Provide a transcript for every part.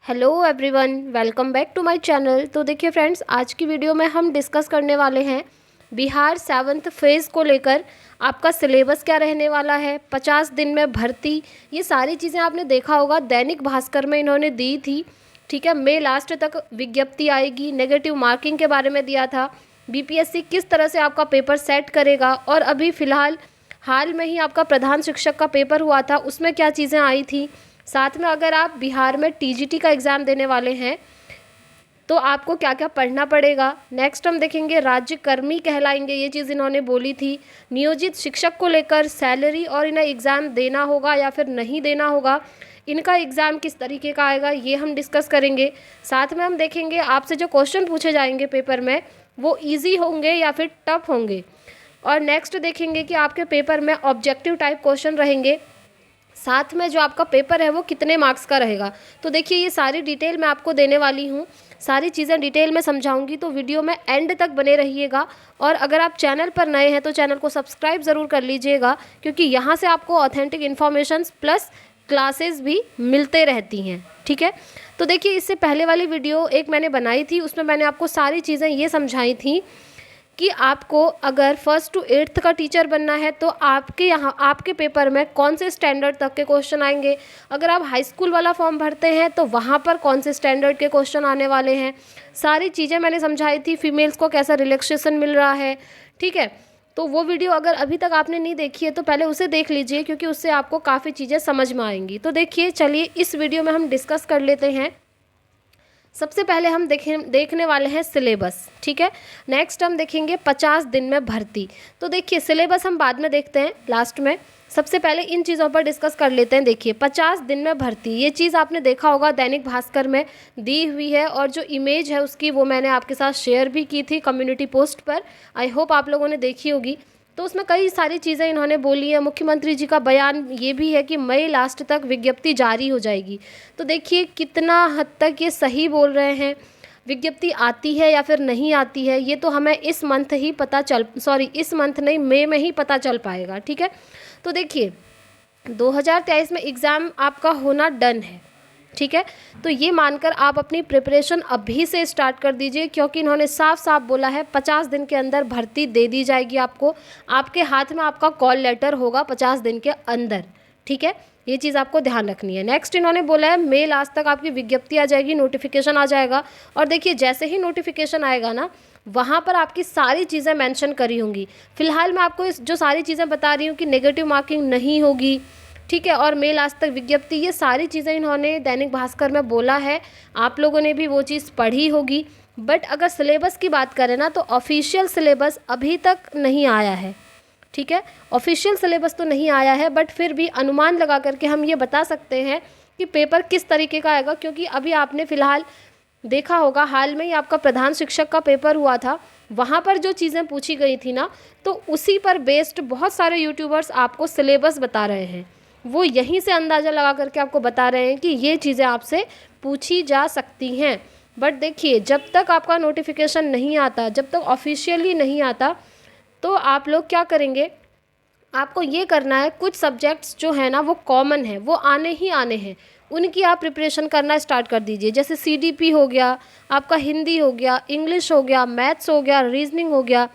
Hello everyone, welcome back to my channel. तो देखिए friends, आज की वीडियो में हम डिस्कस करने वाले हैं बिहार 7th फेज़ को लेकर आपका सिलेबस क्या रहने वाला है, 50 दिन में भर्ती, ये सारी चीज़ें आपने देखा होगा दैनिक भास्कर में इन्होंने दी थी। ठीक है, मई लास्ट तक विज्ञप्ति आएगी। नेगेटिव मार्किंग के बारे में दिया था, बीपीएससी किस तरह से आपका पेपर सेट करेगा, और अभी फ़िलहाल हाल में ही आपका प्रधान शिक्षक का पेपर हुआ था, उसमें क्या चीज़ें आई थी। साथ में अगर आप बिहार में टीजीटी का एग्ज़ाम देने वाले हैं तो आपको क्या क्या पढ़ना पड़ेगा। नेक्स्ट हम देखेंगे राज्य कर्मी कहलाएंगे, ये चीज़ इन्होंने बोली थी। नियोजित शिक्षक को लेकर सैलरी और इन्हें एग्ज़ाम देना होगा या फिर नहीं देना होगा, इनका एग्ज़ाम किस तरीके का आएगा, ये हम डिस्कस करेंगे। साथ में हम देखेंगे आपसे जो क्वेश्चन पूछे जाएंगे पेपर में वो ईजी होंगे या फिर टफ होंगे। और नेक्स्ट देखेंगे कि आपके पेपर में ऑब्जेक्टिव टाइप क्वेश्चन रहेंगे, साथ में जो आपका पेपर है वो कितने मार्क्स का रहेगा। तो देखिए ये सारी डिटेल मैं आपको देने वाली हूँ, सारी चीज़ें डिटेल में समझाऊंगी, तो वीडियो में एंड तक बने रहिएगा। और अगर आप चैनल पर नए हैं तो चैनल को सब्सक्राइब ज़रूर कर लीजिएगा, क्योंकि यहाँ से आपको ऑथेंटिक इन्फॉर्मेशन प्लस क्लासेस भी मिलते रहती हैं। ठीक है, तो देखिए इससे पहले वाली वीडियो एक मैंने बनाई थी, उसमें मैंने आपको सारी चीज़ें ये समझाई थी कि आपको अगर 1st to 8th का टीचर बनना है तो आपके यहाँ आपके पेपर में कौन से स्टैंडर्ड तक के क्वेश्चन आएंगे। अगर आप हाई स्कूल वाला फॉर्म भरते हैं तो वहाँ पर कौन से स्टैंडर्ड के क्वेश्चन आने वाले हैं, सारी चीज़ें मैंने समझाई थी। फीमेल्स को कैसा रिलैक्सेशन मिल रहा है, ठीक है। तो वो वीडियो अगर अभी तक आपने नहीं देखी है तो पहले उसे देख लीजिए, क्योंकि उससे आपको काफ़ी चीज़ें समझ में आएंगी। तो देखिए चलिए इस वीडियो में हम डिस्कस कर लेते हैं। सबसे पहले हम देखने वाले हैं सिलेबस। ठीक है, नेक्स्ट हम देखेंगे 50 दिन में भर्ती। तो देखिए सिलेबस हम बाद में देखते हैं लास्ट में, सबसे पहले इन चीज़ों पर डिस्कस कर लेते हैं। देखिए 50 दिन में भर्ती, ये चीज़ आपने देखा होगा दैनिक भास्कर में दी हुई है, और जो इमेज है उसकी वो मैंने आपके साथ शेयर भी की थी कम्युनिटी पोस्ट पर। आई होप आप लोगों ने देखी होगी। तो उसमें कई सारी चीज़ें इन्होंने बोली है। मुख्यमंत्री जी का बयान ये भी है कि मई लास्ट तक विज्ञप्ति जारी हो जाएगी। तो देखिए कितना हद तक ये सही बोल रहे हैं। विज्ञप्ति आती है या फिर नहीं आती है ये तो हमें इस मंथ ही इस मंथ नहीं, मई में ही पता चल पाएगा। ठीक है, तो देखिए 2023 में एग्ज़ाम आपका होना डन है। ठीक है, तो ये मानकर आप अपनी प्रिपरेशन अभी से स्टार्ट कर दीजिए, क्योंकि इन्होंने साफ साफ बोला है 50 दिन के अंदर भर्ती दे दी जाएगी आपको। आपके हाथ में आपका कॉल लेटर होगा 50 दिन के अंदर। ठीक है, ये चीज़ आपको ध्यान रखनी है। नेक्स्ट इन्होंने बोला है मई लास्ट तक आपकी विज्ञप्ति आ जाएगी, नोटिफिकेशन आ जाएगा। और देखिए जैसे ही नोटिफिकेशन आएगा ना, वहाँ पर आपकी सारी चीज़ें मेंशन करी होंगी। फिलहाल मैं आपको जो सारी चीज़ें बता रही हूँ कि नेगेटिव मार्किंग नहीं होगी, ठीक है, और मेल आज तक विज्ञप्ति, ये सारी चीज़ें इन्होंने दैनिक भास्कर में बोला है। आप लोगों ने भी वो चीज़ पढ़ी होगी। बट अगर सिलेबस की बात करें ना, तो ऑफिशियल सिलेबस अभी तक नहीं आया है। ठीक है, ऑफिशियल सिलेबस तो नहीं आया है, बट फिर भी अनुमान लगा करके हम ये बता सकते हैं कि पेपर किस तरीके का आएगा। क्योंकि अभी आपने फ़िलहाल देखा होगा, हाल में ही आपका प्रधान शिक्षक का पेपर हुआ था, वहाँ पर जो चीज़ें पूछी गई थी ना, तो उसी पर बेस्ड बहुत सारे यूट्यूबर्स आपको सिलेबस बता रहे हैं। वो यहीं से अंदाज़ा लगा करके आपको बता रहे हैं कि ये चीज़ें आपसे पूछी जा सकती हैं। बट देखिए जब तक आपका नोटिफिकेशन नहीं आता, जब तक ऑफिशियली नहीं आता, तो आप लोग क्या करेंगे, आपको ये करना है, कुछ सब्जेक्ट्स जो है ना वो कॉमन है, वो आने ही आने हैं, उनकी आप प्रिपरेशन करना स्टार्ट कर दीजिए। जैसे सीडीपी हो गया, आपका हिंदी हो गया, इंग्लिश हो गया, मैथ्स हो गया, रीजनिंग हो गया।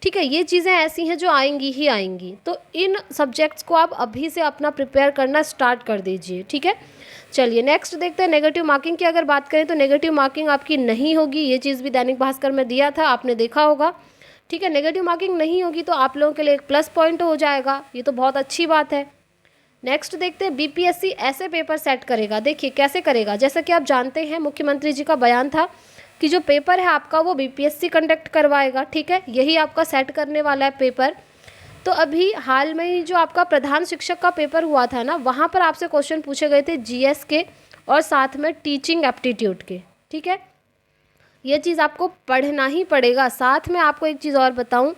ठीक है, ये चीज़ें ऐसी हैं जो आएंगी ही आएंगी, तो इन सब्जेक्ट्स को आप अभी से अपना प्रिपेयर करना स्टार्ट कर दीजिए। ठीक है, चलिए नेक्स्ट देखते हैं। नेगेटिव मार्किंग की अगर बात करें तो नेगेटिव मार्किंग आपकी नहीं होगी, ये चीज़ भी दैनिक भास्कर में दिया था, आपने देखा होगा। ठीक है, नेगेटिव मार्किंग नहीं होगी तो आप लोगों के लिए एक प्लस पॉइंट हो जाएगा, ये तो बहुत अच्छी बात है। नेक्स्ट देखते हैं, बीपीएससी ऐसे पेपर सेट करेगा। देखिए कैसे करेगा, जैसा कि आप जानते हैं मुख्यमंत्री जी का बयान था कि जो पेपर है आपका वो बीपीएससी कंडक्ट करवाएगा। ठीक है, यही आपका सेट करने वाला है पेपर। तो अभी हाल में ही जो आपका प्रधान शिक्षक का पेपर हुआ था ना, वहाँ पर आपसे क्वेश्चन पूछे गए थे जीएस के और साथ में टीचिंग एप्टीट्यूड के। ठीक है, ये चीज़ आपको पढ़ना ही पड़ेगा। साथ में आपको एक चीज़ और बताऊं,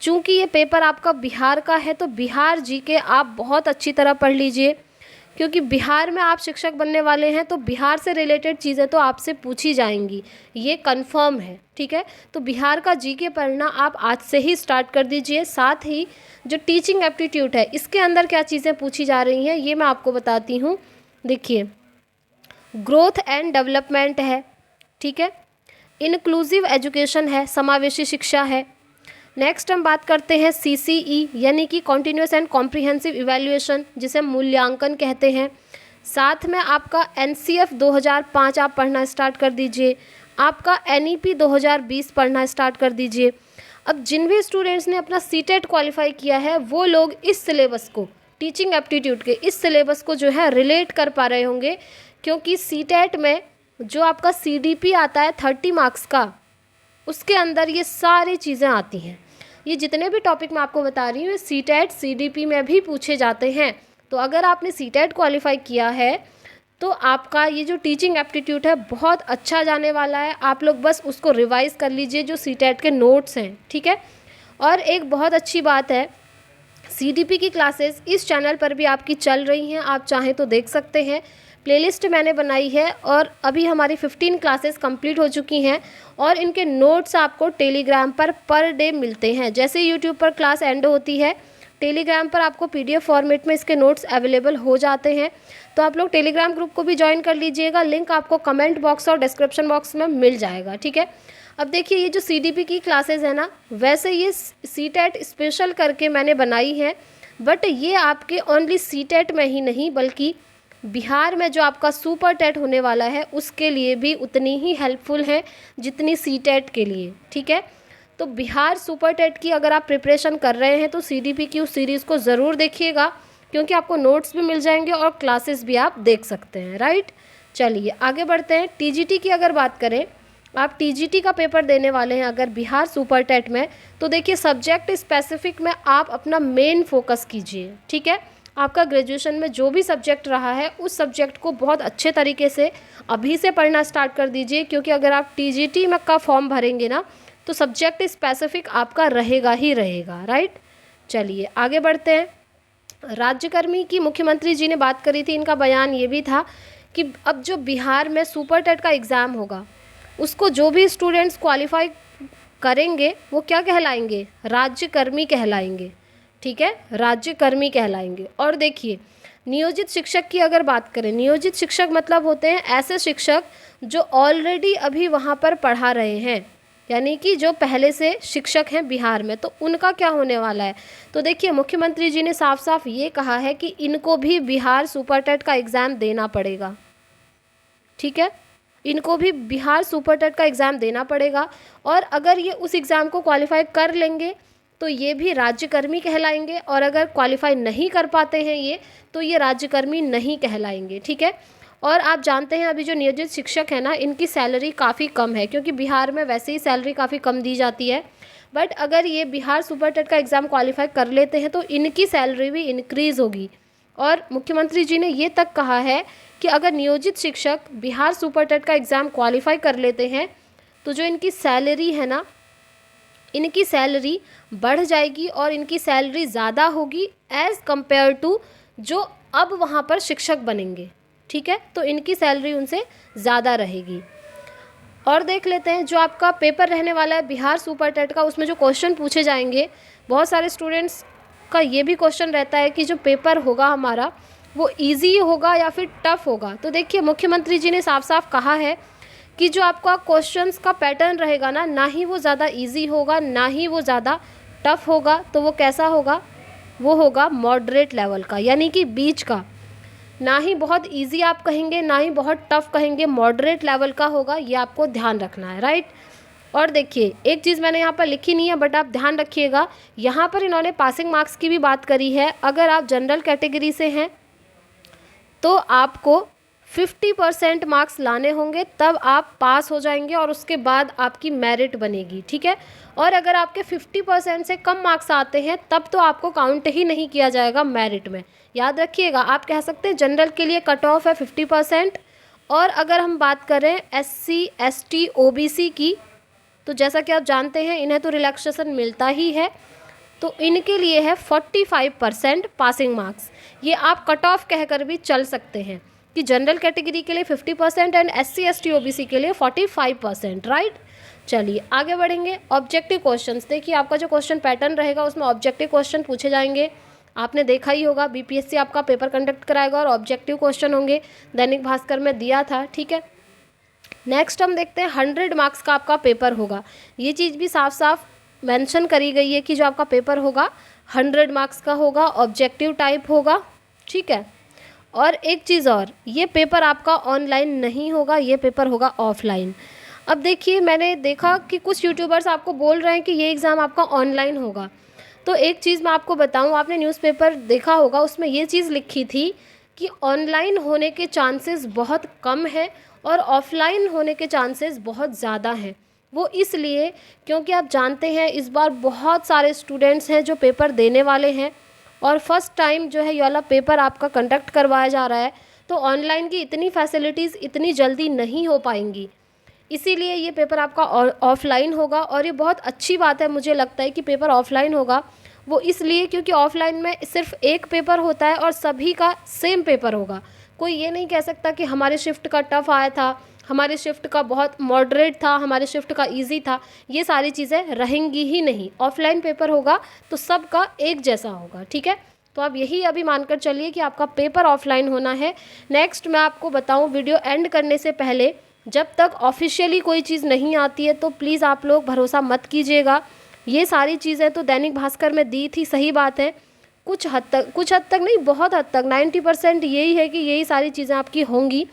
चूँकि ये पेपर आपका बिहार का है तो बिहार जीके आप बहुत अच्छी तरह पढ़ लीजिए, क्योंकि बिहार में आप शिक्षक बनने वाले हैं, तो बिहार से रिलेटेड चीज़ें तो आपसे पूछी जाएंगी, ये कंफर्म है। ठीक है, तो बिहार का जीके पढ़ना आप आज से ही स्टार्ट कर दीजिए। साथ ही जो टीचिंग एप्टीट्यूड है, इसके अंदर क्या चीज़ें पूछी जा रही हैं ये मैं आपको बताती हूँ। देखिए ग्रोथ एंड डेवलपमेंट है, ठीक है, इंक्लूसिव एजुकेशन है, समावेशी शिक्षा है। नेक्स्ट हम बात करते हैं CCE यानी कि कॉन्टिन्यूस एंड कॉम्प्रिहेंसिव इवैल्यूएशन, जिसे मूल्यांकन कहते हैं। साथ में आपका NCF 2005 आप पढ़ना स्टार्ट कर दीजिए, आपका NEP 2020 पढ़ना स्टार्ट कर दीजिए। अब जिन भी स्टूडेंट्स ने अपना CTET क्वालिफाई किया है वो लोग इस सिलेबस को, टीचिंग एप्टीट्यूड के इस सिलेबस को जो है रिलेट कर पा रहे होंगे, क्योंकि CTET में जो आपका CDP आता है 30 मार्क्स का, उसके अंदर ये सारी चीज़ें आती हैं। ये जितने भी टॉपिक मैं आपको बता रही हूँ ये CTET CDP में भी पूछे जाते हैं। तो अगर आपने CTET क्वालिफाई किया है तो आपका ये जो टीचिंग एप्टीट्यूड है बहुत अच्छा जाने वाला है। आप लोग बस उसको रिवाइज़ कर लीजिए जो CTET के नोट्स हैं, ठीक है। और एक बहुत अच्छी बात है, CDP की क्लासेस इस चैनल पर भी आपकी चल रही हैं, आप चाहें तो देख सकते हैं। प्लेलिस्ट मैंने बनाई है और अभी हमारी 15 क्लासेस कंप्लीट हो चुकी हैं और इनके नोट्स आपको टेलीग्राम पर डे मिलते हैं। जैसे यूट्यूब पर क्लास एंड होती है, टेलीग्राम पर आपको PDF फॉर्मेट में इसके नोट्स अवेलेबल हो जाते हैं। तो आप लोग टेलीग्राम ग्रुप को भी ज्वाइन कर लीजिएगा, लिंक आपको कमेंट बॉक्स और डिस्क्रिप्शन बॉक्स में मिल जाएगा, ठीक है। अब देखिए ये जो CDP की क्लासेस है ना, वैसे ये CTET स्पेशल करके मैंने बनाई है, बट ये आपके ओनली CTET में ही नहीं बल्कि बिहार में जो आपका सुपर टेट होने वाला है उसके लिए भी उतनी ही हेल्पफुल है जितनी CTET के लिए, ठीक है। तो बिहार सुपर टेट की अगर आप प्रिपरेशन कर रहे हैं तो CDP की उस सीरीज़ को ज़रूर देखिएगा, क्योंकि आपको नोट्स भी मिल जाएंगे और क्लासेस भी आप देख सकते हैं, राइट। चलिए आगे बढ़ते हैं। TGT की अगर बात करें, आप TGT का पेपर देने वाले हैं अगर बिहार सुपर टेट में, तो देखिए सब्जेक्ट स्पेसिफिक में आप अपना मेन फोकस कीजिए, ठीक है। आपका ग्रेजुएशन में जो भी सब्जेक्ट रहा है उस सब्जेक्ट को बहुत अच्छे तरीके से अभी से पढ़ना स्टार्ट कर दीजिए, क्योंकि अगर आप TGT में का फॉर्म भरेंगे ना तो सब्जेक्ट स्पेसिफिक आपका रहेगा ही रहेगा, राइट। चलिए आगे बढ़ते हैं। राज्यकर्मी की मुख्यमंत्री जी ने बात करी थी, इनका बयान ये भी था कि अब जो बिहार में सुपर टेट का एग्ज़ाम होगा उसको जो भी स्टूडेंट्स क्वालिफाई करेंगे वो क्या कहलाएंगे, राज्यकर्मी कहलाएंगे, ठीक है, राज्यकर्मी कहलाएंगे। और देखिए नियोजित शिक्षक की अगर बात करें, नियोजित शिक्षक मतलब होते हैं ऐसे शिक्षक जो ऑलरेडी अभी वहाँ पर पढ़ा रहे हैं, यानी कि जो पहले से शिक्षक हैं बिहार में, तो उनका क्या होने वाला है। तो देखिए मुख्यमंत्री जी ने साफ साफ ये कहा है कि इनको भी बिहार सुपर टेट का एग्ज़ाम देना पड़ेगा, ठीक है, इनको भी बिहार सुपर टेट का एग्ज़ाम देना पड़ेगा। और अगर ये उस एग्ज़ाम को क्वालिफाई कर लेंगे तो ये भी राज्यकर्मी कहलाएंगे, और अगर क्वालिफाई नहीं कर पाते हैं ये तो ये राज्यकर्मी नहीं कहलाएंगे, ठीक है। और आप जानते हैं अभी जो नियोजित शिक्षक है ना, इनकी सैलरी काफ़ी कम है, क्योंकि बिहार में वैसे ही सैलरी काफ़ी कम दी जाती है। बट अगर ये बिहार सुपर टेट का एग्ज़ाम क्वालिफाई कर लेते हैं तो इनकी सैलरी भी इंक्रीज़ होगी। और मुख्यमंत्री जी ने ये तक कहा है कि अगर नियोजित शिक्षक बिहार सुपर टेट का एग्ज़ाम क्वालिफाई कर लेते हैं तो जो इनकी सैलरी है ना, इनकी सैलरी बढ़ जाएगी और इनकी सैलरी ज़्यादा होगी एज़ कम्पेयर टू जो अब वहाँ पर शिक्षक बनेंगे, ठीक है। तो इनकी सैलरी उनसे ज़्यादा रहेगी। और देख लेते हैं जो आपका पेपर रहने वाला है बिहार सुपर टेट का, उसमें जो क्वेश्चन पूछे जाएंगे, बहुत सारे स्टूडेंट्स का ये भी क्वेश्चन रहता है कि जो पेपर होगा हमारा वो इजी होगा या फिर टफ़ होगा। तो देखिए मुख्यमंत्री जी ने साफ साफ कहा है कि जो आपका क्वेश्चंस का पैटर्न रहेगा ना ही वो ज़्यादा इजी होगा ना ही वो ज़्यादा टफ़ होगा, तो वो कैसा होगा, वो होगा मॉडरेट लेवल का, यानी कि बीच का, ना ही बहुत इजी आप कहेंगे ना ही बहुत टफ़ कहेंगे, मॉडरेट लेवल का होगा, ये आपको ध्यान रखना है, राइट। और देखिए एक चीज़ मैंने यहाँ पर लिखी नहीं है बट आप ध्यान रखिएगा, यहाँ पर इन्होंने पासिंग मार्क्स की भी बात करी है। अगर आप जनरल कैटेगरी से हैं तो आपको 50% मार्क्स लाने होंगे, तब आप पास हो जाएंगे और उसके बाद आपकी मेरिट बनेगी, ठीक है। और अगर आपके 50% से कम मार्क्स आते हैं तब तो आपको काउंट ही नहीं किया जाएगा मेरिट में। याद रखिएगा, आप कह सकते हैं जनरल के लिए कट ऑफ है 50%, और अगर हम बात करें SC ST OBC की, तो जैसा कि आप जानते हैं इन्हें तो रिलैक्सेशन मिलता ही है, तो इनके लिए है 45% पासिंग मार्क्स। ये आप कट ऑफ कहकर भी चल सकते हैं कि जनरल कैटेगरी के लिए 50% एंड SC ST OBC के लिए 45%, राइट। चलिए आगे बढ़ेंगे। ऑब्जेक्टिव क्वेश्चंस, देखिए आपका जो क्वेश्चन पैटर्न रहेगा उसमें ऑब्जेक्टिव क्वेश्चन पूछे जाएंगे। आपने देखा ही होगा, बीपीएससी आपका पेपर कंडक्ट कराएगा और ऑब्जेक्टिव क्वेश्चन होंगे, दैनिक भास्कर में दिया था, ठीक है। नेक्स्ट हम देखते हैं 100 मार्क्स का आपका पेपर होगा। ये चीज़ भी साफ साफ मेंशन करी गई है कि जो आपका पेपर होगा 100 मार्क्स का होगा, ऑब्जेक्टिव टाइप होगा, ठीक है। और एक चीज़ और, ये पेपर आपका ऑनलाइन नहीं होगा, ये पेपर होगा ऑफलाइन। अब देखिए, मैंने देखा कि कुछ यूट्यूबर्स आपको बोल रहे हैं कि ये एग्ज़ाम आपका ऑनलाइन होगा। तो एक चीज़ मैं आपको बताऊं, आपने न्यूज़पेपर देखा होगा, उसमें ये चीज़ लिखी थी कि ऑनलाइन होने के चांसेस बहुत कम है और ऑफलाइन होने के चांसेस बहुत ज़्यादा हैं। वो इसलिए क्योंकि आप जानते हैं इस बार बहुत सारे स्टूडेंट्स हैं जो पेपर देने वाले हैं और फर्स्ट टाइम जो है ये वाला पेपर आपका कंडक्ट करवाया जा रहा है, तो ऑनलाइन की इतनी फैसिलिटीज़ इतनी जल्दी नहीं हो पाएंगी, इसीलिए ये पेपर आपका ऑफलाइन होगा। और ये बहुत अच्छी बात है, मुझे लगता है कि पेपर ऑफलाइन होगा, वो इसलिए क्योंकि ऑफलाइन में सिर्फ एक पेपर होता है और सभी का सेम पेपर होगा। कोई ये नहीं कह सकता कि हमारे शिफ्ट का टफ आया था, हमारे शिफ्ट का बहुत मॉडरेट था, हमारे शिफ्ट का इजी था, ये सारी चीज़ें रहेंगी ही नहीं। ऑफलाइन पेपर होगा तो सबका एक जैसा होगा, ठीक है। तो आप यही अभी मानकर चलिए कि आपका पेपर ऑफलाइन होना है। नेक्स्ट मैं आपको बताऊं, वीडियो एंड करने से पहले, जब तक ऑफिशियली कोई चीज़ नहीं आती है तो प्लीज़ आप लोग भरोसा मत कीजिएगा। ये सारी चीज़ें तो दैनिक भास्कर में दी थी, सही बात है, कुछ हद तक नहीं, बहुत हद तक 90% यही है कि यही सारी चीज़ें आपकी होंगी।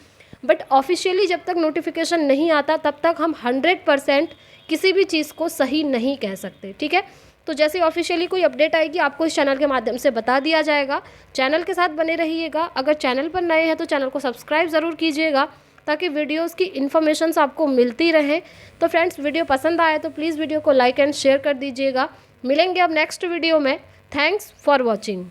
बट ऑफिशियली जब तक नोटिफिकेशन नहीं आता तब तक हम 100% किसी भी चीज़ को सही नहीं कह सकते, ठीक है। तो जैसे ऑफिशियली कोई अपडेट आएगी आपको इस चैनल के माध्यम से बता दिया जाएगा। चैनल के साथ बने रहिएगा। अगर चैनल पर नए हैं तो चैनल को सब्सक्राइब ज़रूर कीजिएगा ताकि वीडियोस की इन्फॉर्मेशंस आपको मिलती रहे। तो फ्रेंड्स, वीडियो पसंद आए तो प्लीज़ वीडियो को लाइक एंड शेयर कर दीजिएगा। मिलेंगे अब नेक्स्ट वीडियो में। Thanks for watching.